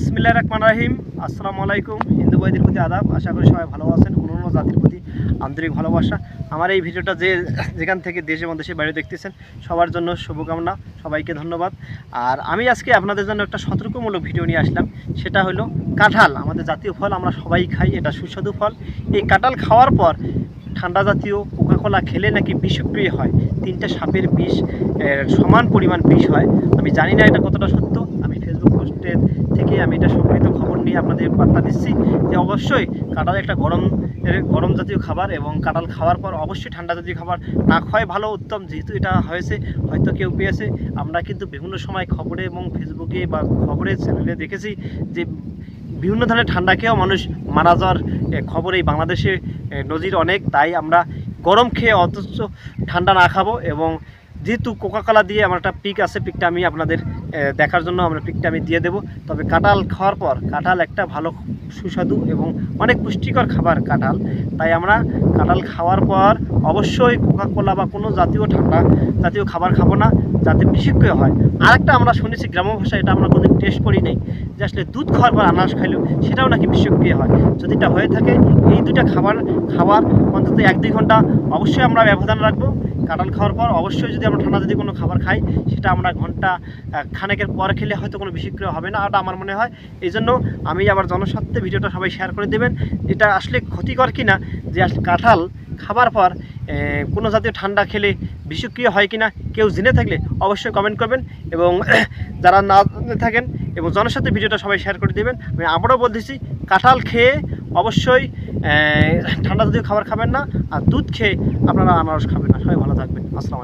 বিসমিল্লাহির রহমানির রহিম। আসসালামু আলাইকুম। হিন্দু ভাইদের প্রতি আদাব। আশা করি সবাই ভালো আছেন। অন্যান্য জাতির প্রতি আন্তরিক ভালোবাসা। আমার এই ভিডিওটা যেখান থেকে দেশে এবং দেশের বাইরে দেখতেছেন সবার জন্য শুভকামনা, সবাইকে ধন্যবাদ। আর আমি আজকে আপনাদের জন্য একটা সতর্কমূলক ভিডিও নিয়ে আসলাম। সেটা হলো কাঁঠাল, আমাদের জাতীয় ফল, আমরা সবাই খাই, এটা সুস্বাদু ফল। এই কাঁঠাল খাওয়ার পর ঠান্ডা জাতীয় কোকাকোলা খেলে নাকি বিষক্রিয়া হয়, 3টা সাপের বিষ সমান পরিমাণ বিষ হয়। আমি জানি না এটা কতটা সত্য। আমি ফেসবুক পোস্টের থেকে আমি এটা সংকৃত খবর নিয়ে আপনাদের বার্তা দিচ্ছি যে অবশ্যই কাঁঠাল একটা গরম জাতীয় খাবার, এবং কাঁঠাল খাওয়ার পর অবশ্যই ঠান্ডা জাতীয় খাবার না খাওয়াই ভালো, উত্তম। যেহেতু এটা হয়েছে, হয়তো কেউ পেয়েছে। আমরা কিন্তু বিভিন্ন সময় খবরে এবং ফেসবুকে বা খবরের চ্যানেলে দেখেছি যে বিভিন্ন ধরনের ঠান্ডা খেয়েও মানুষ মারা যাওয়ার খবর এই বাংলাদেশে নজির অনেক। তাই আমরা গরম খেয়ে অথচ ঠান্ডা না খাবো। এবং যেহেতু কোকাকোলা দিয়ে আমার একটা পিক আছে, পিকটা আমি আপনাদের দেখার জন্য পিকটা আমি দিয়ে দেবো। তবে কাঁঠাল খাওয়ার পর, কাঁঠাল একটা ভালো সুস্বাদু এবং অনেক পুষ্টিকর খাবার কাঁঠাল। তাই আমরা কাঁঠাল খাওয়ার পর অবশ্যই কোকাকোলা বা কোনো ঠান্ডা জাতীয় খাবার খাবো না, যাতে বিষক্রিয়া হয়। আরেকটা আমরা শুনেছি গ্রাম্য ভাষায়, এটা আমরা কোনোদিন টেস্ট করি নাই, যে আসলে দুধ খাওয়ার পর আনারস খাইলেও সেটাও নাকি বিষক্রিয়া হয়। যদি এটা হয়ে থাকে, এই দুটা খাবার অন্তত 1-2 ঘন্টা অবশ্যই আমরা ব্যবধান রাখবো। কাঁঠাল খাওয়ার পর অবশ্যই যদি আমরা ঠান্ডা যদি কোনো খাবার খাই, সেটা আমরা ঘন্টা খানেকের পর খেলে হয়তো কোনো বিষক্রিয়া হবে না, ওটা আমার মনে হয়। এই জন্য আমি আবার জনস্বার্থে ভিডিওটা সবাই শেয়ার করে দেবেন। এটা আসলে ক্ষতিকর কিনা, যে আসলে কাঁঠাল খাবার পর কোনো জাতীয় ঠান্ডা খেলে বিষক্রিয়া হয় কিনা কেউ জেনে থাকলে অবশ্যই কমেন্ট করবেন, এবং যারা না জেনে থাকেন এবং জনস্বার্থে ভিডিওটা সবাই শেয়ার করে দেবেন। আমি আবারও বলতেছি, কাঁঠাল খেয়ে অবশ্যই ঠান্ডা জাতীয় খাবার খাবেন না, আর দুধ খেয়ে আপনারা আনারস খাবেন না। সবাই ভালো থাকবেন। আসসালামু আলাইকুম।